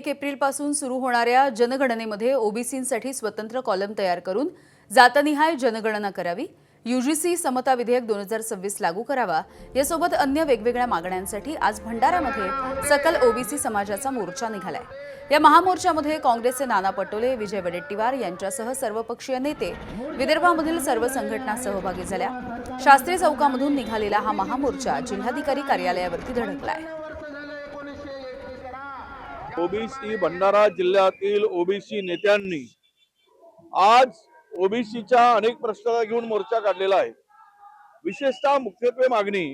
1 एप्रिलपासून सुरू होणाऱ्या जनगणनेमध्ये ओबीसींसाठी स्वतंत्र कॉलम तयार करून जातनिहाय जनगणना करावी, यूजीसी समता विधेयक 2026 लागू करावा, यासोबत अन्य वेगवेगळ्या मागण्यांसाठी आज भंडाऱ्यामध्ये सकल ओबीसी समाजाचा मोर्चा निघालाय। या महामोर्चामध्ये काँग्रेसचे नाना पटोले, विजय वडेट्टीवार यांच्यासह सर्वपक्षीय नेते, विदर्भामधील सर्व संघटना सहभागी झाल्या। शास्त्री चौकामधून निघालेला हा महामोर्चा जिल्हाधिकारी कार्यालयावरती धडकलाय। ओबीसी भंडारा जिल्ह्यातील ओबीसी नेत्यांनी आज ओबीसीच्या अनेक प्रश्नाला घेऊन मोर्चा काढलेला आहे। विशेषतः मुख्यत्वे मागणी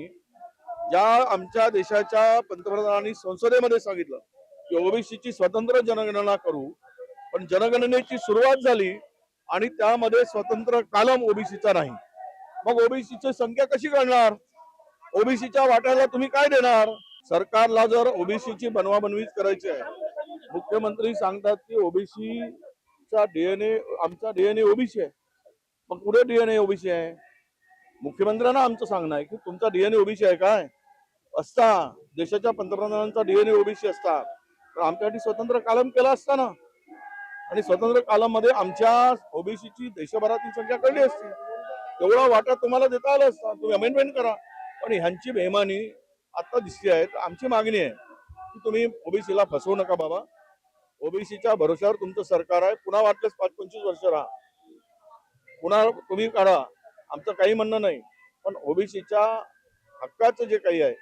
ज्या आमच्या देशाच्या पंतप्रधानांनी संसदेमध्ये सांगितलं की ओबीसीची स्वतंत्र जनगणना करू, पण जनगणनेची सुरुवात झाली आणि त्यामध्ये स्वतंत्र कॉलम ओबीसीचा नाही। मग ओबीसीची संख्या कशी करणार? ओबीसीच्या वाट्याला तुम्ही काय देणार? सरकारला जर ओबीसीची बनवाबनवीच करायची आहे, मुख्यमंत्री सांगतात की ओबीसीचा डीएनए, आमचा डीएनए ओबीसी आहे, मग पुढे डीएनए ओबीसी आहे। मुख्यमंत्र्यांना आमचं सांगणं आहे की तुमचा डीएनए ओबीसी आहे काय? असता देशाच्या पंतप्रधानांचा डीएनए ओबीसी असता तर आमच्यासाठी स्वतंत्र कॉलम केला असता ना, आणि स्वतंत्र कॉलम मध्ये आमच्या ओबीसीची देशभरातील संख्या कळली असती, तेवढा वाटा तुम्हाला देता आला असता। तुम्ही अमेंडमेंट करा, पण ह्यांची बेईमानी आता दिसते आहे। आमची मागणी आहे की तुम्ही ओबीसीला फसवू नका बाबा। ओबीसीच्या भरोश्यावर तुमचं सरकार आहे, पुन्हा वाटलंच 5-25 वर्ष राहा, पुन्हा तुम्ही काढा, आमचं काही म्हणणं नाही, पण ओबीसीच्या हक्काचं जे काही आहे,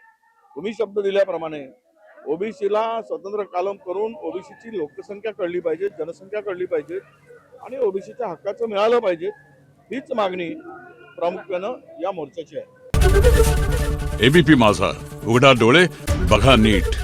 तुम्ही शब्द दिल्याप्रमाणे ओबीसीला स्वतंत्र कॉलम करून ओबीसीची लोकसंख्या कळली पाहिजे, जनसंख्या कळली पाहिजे आणि ओबीसीच्या हक्काचं मिळालं पाहिजे। हीच मागणी प्रामुख्यानं या मोर्चाची आहे। एबीपी माझा, उघडा डोळे बघा नीट।